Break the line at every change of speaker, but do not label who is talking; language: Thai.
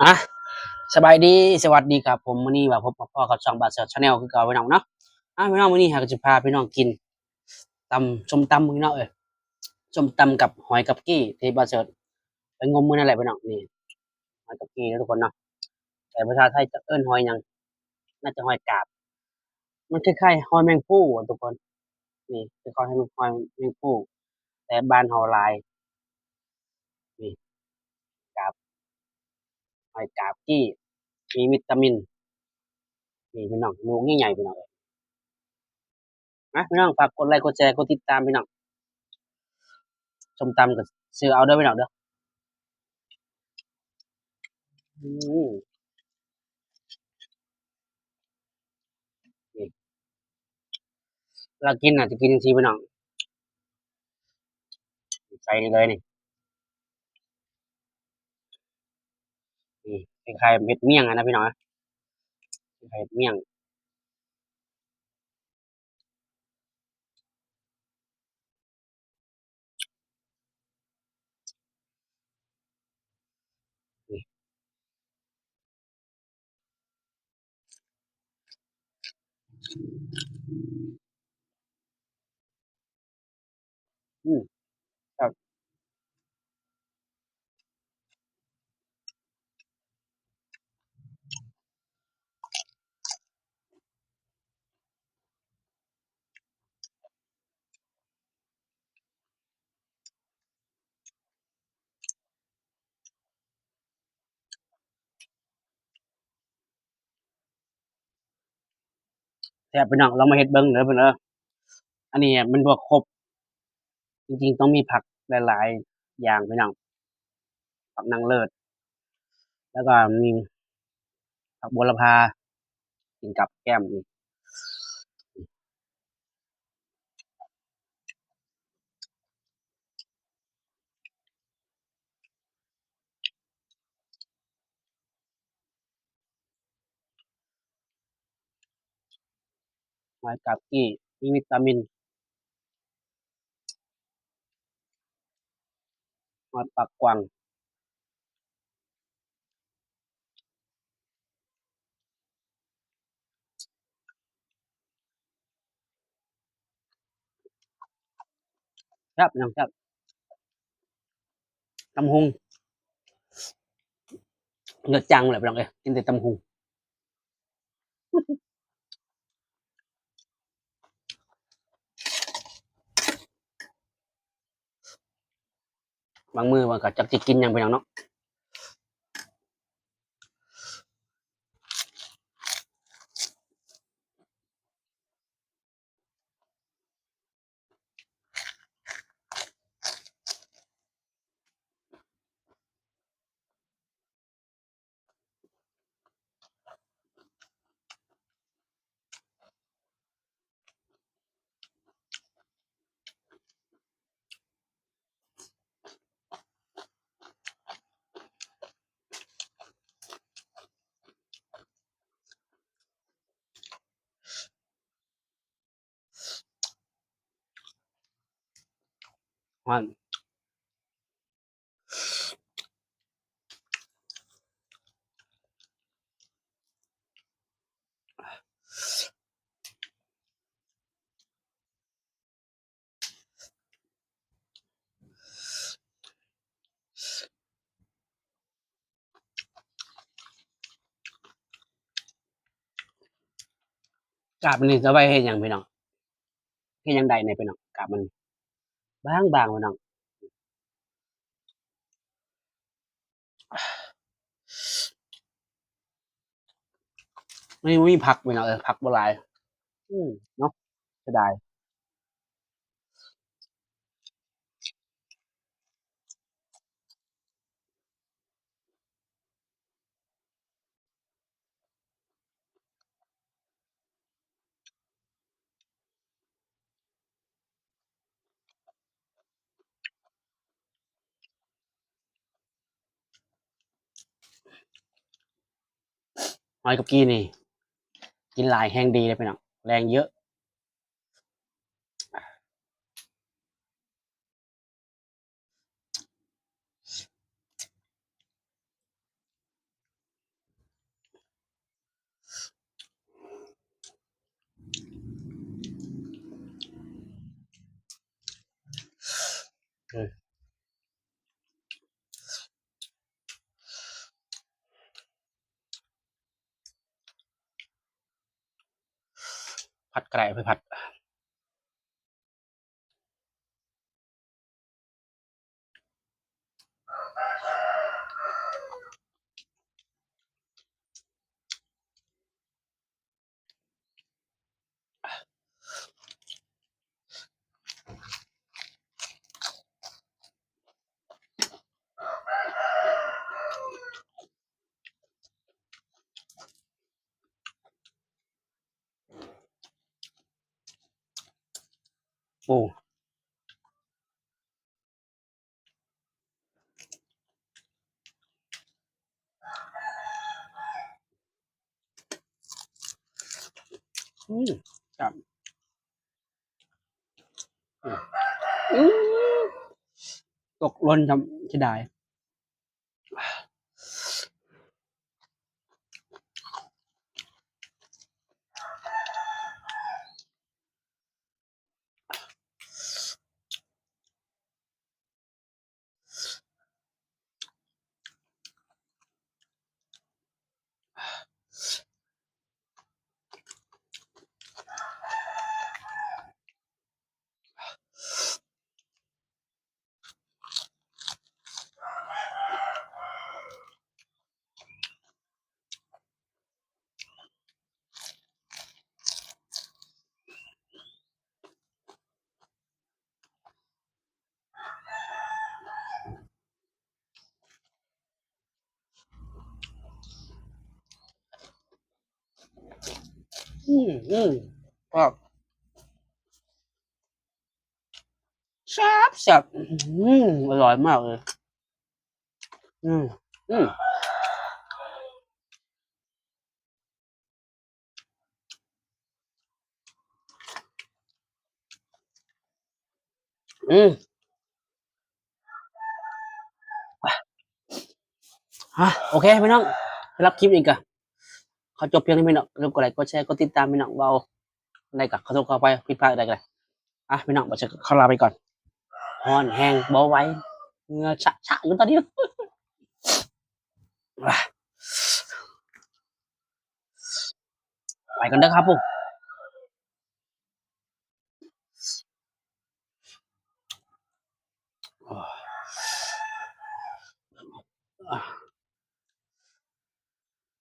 อ่ะสบายดีสวัสดีครับผมมื้อนี้ว่าพบกับพ่อกับช่องบาสเซอร์ชาแนลคือเก่าพี่น้องเนาะพี่น้องมื้อนี้หากจะพาพี่น้องกินตำส้มตำพี่น้องส้มตำกับหอยกับกี้ที่บาสเซอร์ไปงมมื้อนั่นแหละพี่น้องนี่หอยกับกี้นะทุกคนเนาะแต่ภาษาไทยจะเอิ้นหอยหยังน่าจะหอยกาบมันคล้ายๆหอยแมงภู่อะทุกคนนี่คือหอยแมงภู่แต่บ้านเฮาหลายนี่กาบหอยกาบกี้มีวิตามินนี่พี่น้องลูกใหญ่ๆพี่น้องนะพี่น้องฝากกดไลค์กดแชร์กดติดตามพี่น้องส้มตำก็ซื้อเอาเด้อพี่น้องเด้ออืม นี่เวลากินอ่ะจะกินจังซี่พี่น้องใส่นี่เลยนี่นี่คล้ายๆเม็ดเมี่ยงอะนะพี่น้องนะคล้ายๆเม็ดเมี่ยงนี่อืมครับแซ่บพี่น้องลองมาเฮ็ดเบิ่งเด้อเพิ่นเด้ออันนี้อะมันบ่ครบจริงๆต้องมีผักหลายๆอย่างพี่น้องผักนางเลิศแล้วก็มีผักโหระพากินกับแก้มนี่หอยกับกี้มีวิตามินหอยปากกวางครับพี่น้องครับตำบักหุ่งเลือดจังเลยพี่น้องเอ้ยกินแต่ตำบักหุ่งบางมื้อมันก็จักสิกินหยังพี่น้องเนาะว่ากาบมันนี่จะเอาไว้เฮ็ดหยังพี่น้องเฮ็ดหยังได้เนี่ยพี่น้องกาบมันบางๆพี่น้อง ไม่มีผักไปเนาะผักบ่หลายอืมเนาะเสียดายหอยกับกี้นี่กินหลายแฮงดีเลยพี่น้องแรงเยอะ อืมผัดไก่ไปผัดปูอืมครับอืมตกหล่นทำจะได้อืมก็แซ่บอร่อยมากเลยอืมอืมอืมโอเคพี่น้องรับคลิปอีกอะเขาจบเพียงนี้พี่น้องเริ่มกดไลค์กดแชร์กดติดตามพี่น้องเบาอะไรกับเขาโทรเข้าไปผิดพลาดอะไรกันพี่น้องบอกจะเข้าลาไปก่อนฮ้อนแห้งเบาไว้เหงื่อชะอยู่ตอนนี้อ่ะไปกันเด้อครับผม